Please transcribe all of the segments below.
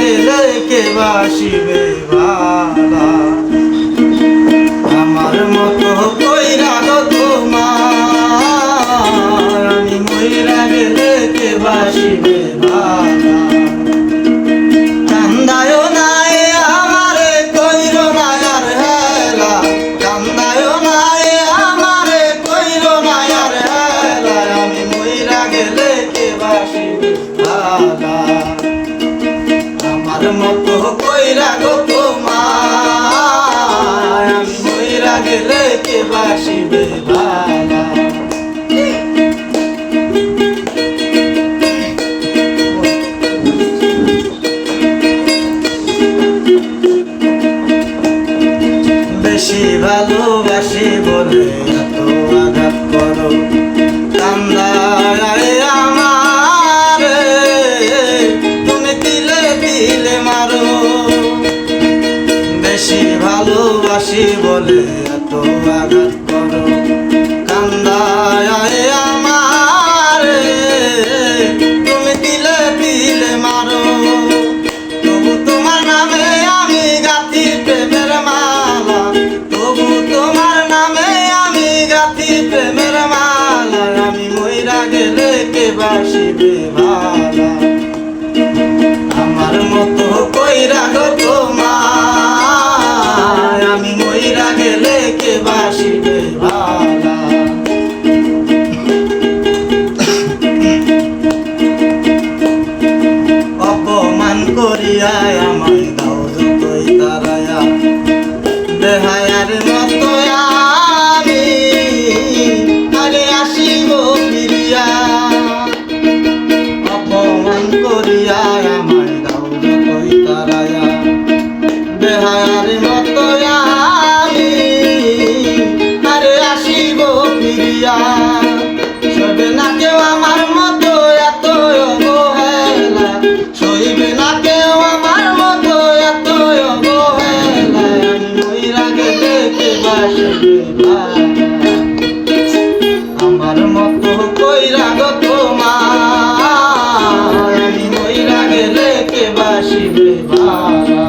গেলে কে বাসিবে ভালা আমার মতো কইরা গো তোমার আমি মইরা গেলে কে বাসিবে ভালা কান্দায় নাই আমারে কইরো না আর হেলা কান্দায় নাই আমারে কইরো না আর হেলা আমি মইরা গেলে কে বাসিবে ভালা আমার মতো কইরা গো তোমার আমি মইরা গেলে কে বাসিবে ভালা বেশি ভালোবাসি বলে এত আঘাত করো কান্দায় আমারে তুমি দিলে দিলে মারো বেশি ভালোবাসি বলে এত আঘাত করো কান্দায় আমারে তুমি দিলে দিলে মারো তবু তোমার নামে আমি গাঁথি প্রেমের মালা তবু তোমার নামে আমি গাঁথি প্রেমের মালা আমি মইরা গেলে কে বাসিবে ভালা আমার মতো কইরা গো তোমার আমি মইরা গেলে কে বাসিবে ভালা অপমান করিয়া আমায় দাও যতই তারায়া বেহায়ার মতো আমি আরে আসিব ফিরিয়া অপমান করিয়া আমায় দাও যতই তারায়া বেহায়ার মতো আমি আরে আসিব ফিরিয়া সবে না কেউ আমার মতো এত অবহেলা সইবে না কেউ আমার মতো এত অবহেলা আমি মইরা গেলে কে বাসিবে ভালা আমার মতো কইরা গো তোমার আমি মইরা গেলে কে বাসিবে ভালা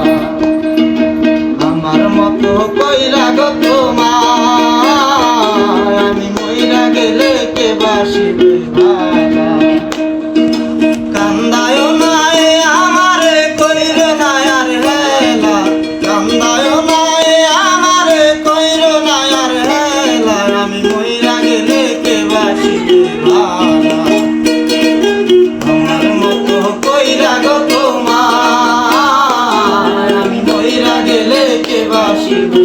আমার মতো কইরা গো তোমার আমি মইরা গেলে কে বাসিবে ভালা কান্দায় নাই আমারে কইরো না আর হেলা কান্দায় নাই আমারে কইরো না আর হেলা আমি মইরা গেলে কে বাসিবে ভালা আমার মতো কইরা গো তোমার আমি মইরা গেলে কে বাসিবে